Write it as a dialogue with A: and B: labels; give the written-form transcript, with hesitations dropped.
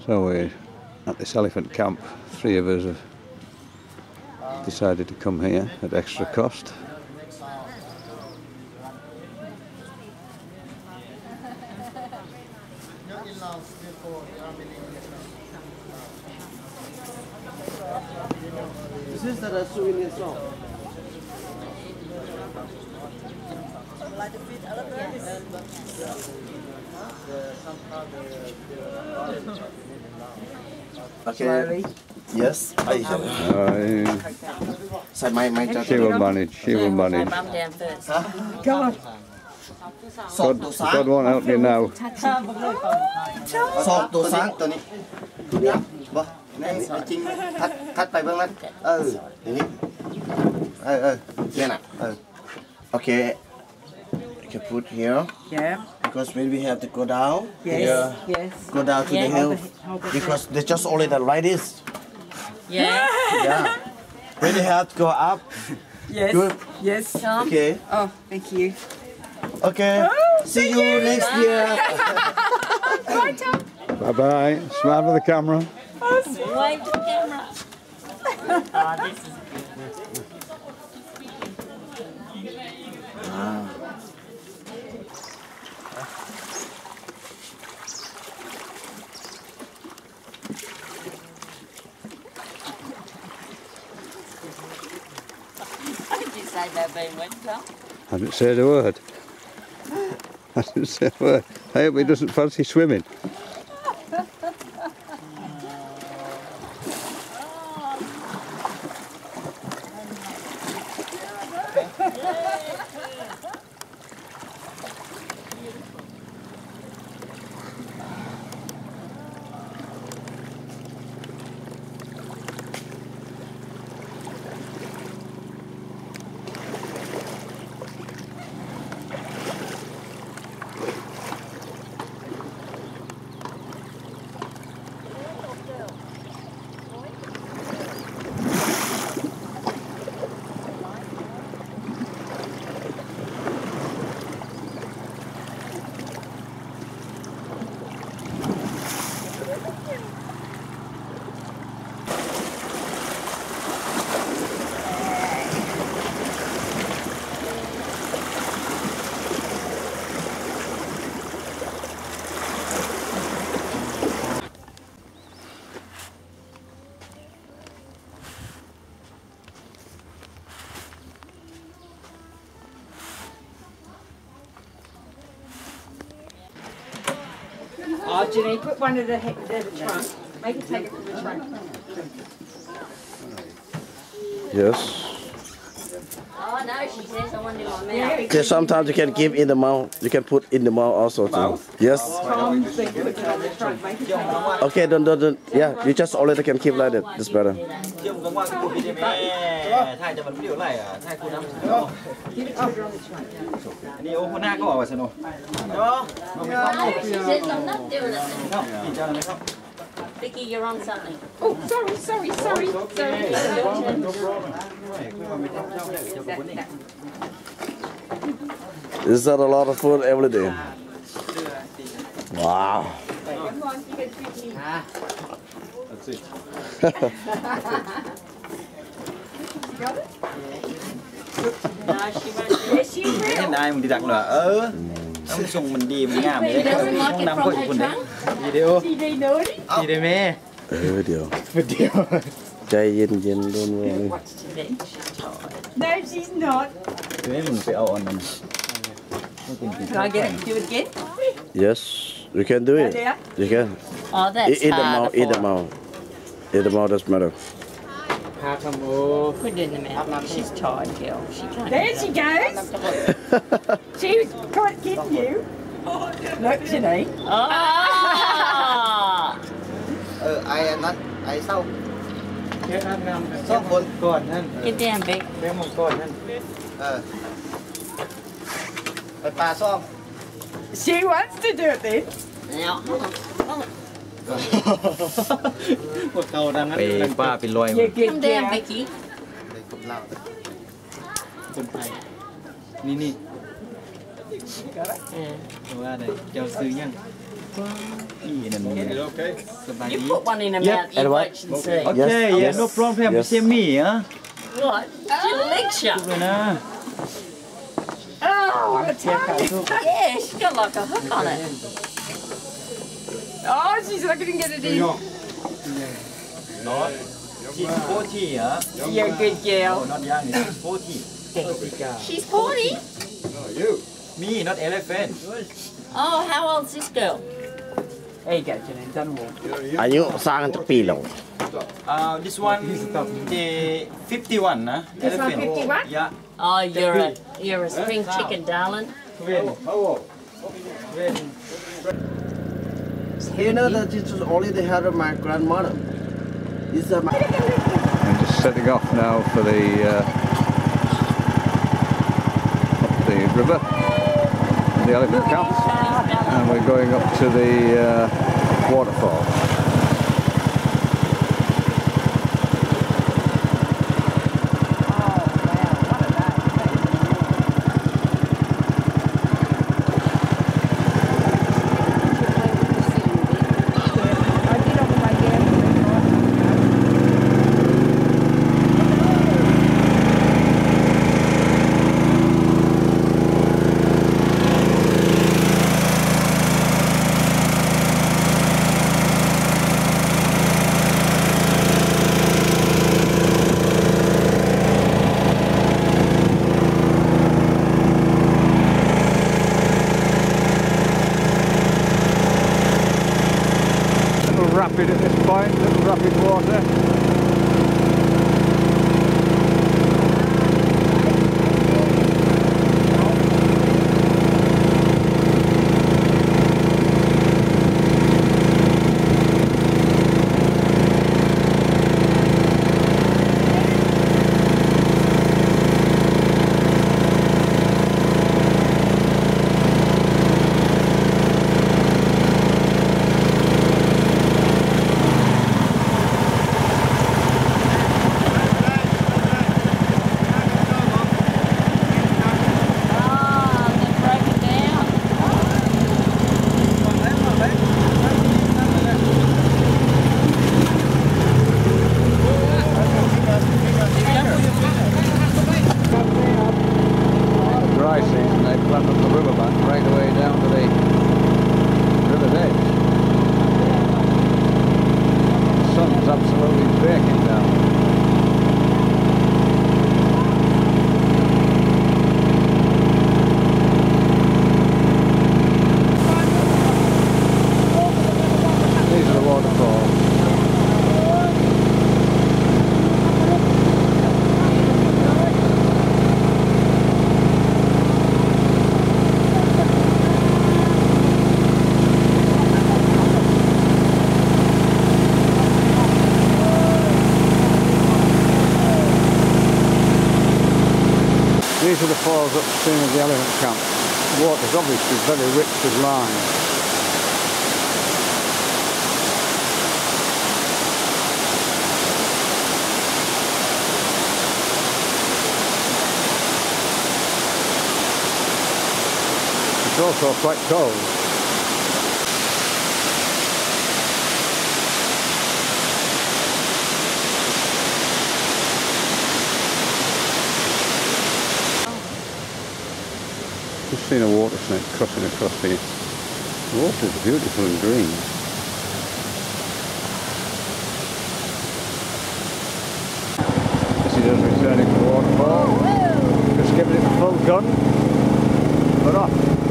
A: So we're at this elephant camp. 3 of us have decided to come here at extra cost.
B: This is the souvenir shop.
C: Okay. Yes. So my
A: She will manage. She will manage.
C: God.
A: God won't help you now.
C: Sọtตัวsángตัวนี้เนี่ยบ่นี่จริงทัดไปเบื้องนั้นอย่างนี้เนี่ยน่ะOkay. You can put here.
D: Yeah.
C: Because when we have to go down.
D: Yes.
C: Here,
D: Yes.
C: Go down to the hill. Because they just only the right is.
D: Yeah.
C: Yeah. When they have to go up.
D: Yes.
C: Good.
D: Yes.
C: Okay.
D: Oh, thank you.
C: Okay. See you next year.
D: Bye, Tom.
A: Bye bye. Smile for the camera.
D: Wave to the camera. Oh, this is say that being wet, Tom?
A: I didn't say a word. I didn't say a word. I hope he doesn't fancy swimming.
D: Oh, Jenny, put one of the trunk. Make it take it from the trunk.
A: Yes.
D: Oh, no, she says I want to do my mouth.
C: Okay, sometimes you can give in the mouth. You can put in the mouth also too. Yes.
D: Tom, put it on the trunk. Make it take it.
C: Okay, don't. Yeah, you just already can keep like that. That's better.
D: Give it over on the trunk. She says I'm not doing it. Vicky, you're on something. Oh, sorry.
C: Is that a lot of food every day? Wow.
D: Come on, you can treat me.
E: That's it.
D: You got it? No, she won't. Yes, she will.
E: Cái này mình đi đặt là ông sung mình đi mình ngam vậy không nằm có gì đấy video
D: Chị đi nữa đi.
E: gì đây mẹ
C: Video.ใจเย็นๆdon't worry.
D: No, she's not.
E: thế mình phảiเอาอันนั้น
D: Can I get it? Do it again?
C: Yes, you can do it.
D: Yeah.
C: You can.
D: Oh, that's
C: Eat the mouth. Eat the mouth. Eat the mouth. Doesn't matter.
D: Put it in the mouth. She's tired, girl. She can't.
F: There she goes. She was quite kidding you. Look, Jenny.
D: Oh!
C: ไอ้นั้นไอ้เศร้า
E: แค่นำ2 คนก่อนนั่น
D: Get down, Vic.
E: แค่มงก่อนนั่น
C: ไปปลาซ่อม
F: She wants to do it then.
D: Now,
E: พวกเขาดังนั้นป้าเป็นรอย
F: You get
D: come down,
F: down.
D: Vicky.
E: คนไทยนี่
D: Yeah.
E: ว่าไหนเจ้าซื้อยัง นี่นั่นนี่ สบาย
F: You
E: ดี
F: put one in her
E: Yep.
F: mouth, you watch and see.
E: โอเค
C: Yes.
E: no problem
C: Yes.
E: see me ฮะ
F: What? She licks you.
E: เลยนะ
F: Oh, it's yeah, she's got like a hook on it. Oh, she's like, I didn't get it in.
E: she's 40 ฮะ
F: You're a good girl.
E: not young she's 40
F: She's 40?
E: me not elephant
F: Oh, how old's this girl?
B: There you go, Janine. Done well.
C: อายุสร้างจะปีแล้ว
E: this one the 51 นะ
F: This one
E: elephant
F: 51?
E: yeah
F: Oh, you're a spring chicken, darling.
B: You know that this was only the hair of my grandmother. These are my...
A: I'm just setting off now for the up the river, the elephant camp, and we're going up to the waterfall. Rapid at this point, little rapid water. Dry season, they plant up the riverbank right away down to the river's edge. The sun's absolutely baking down. These are the waterfalls. These are the falls upstream of the elephant camp. The water's obviously very rich with lime. It's also quite cold. Just seen a water snake crossing across here. The water's beautiful and green. This is us returning to the waterfall. Just giving it a full gun. But off.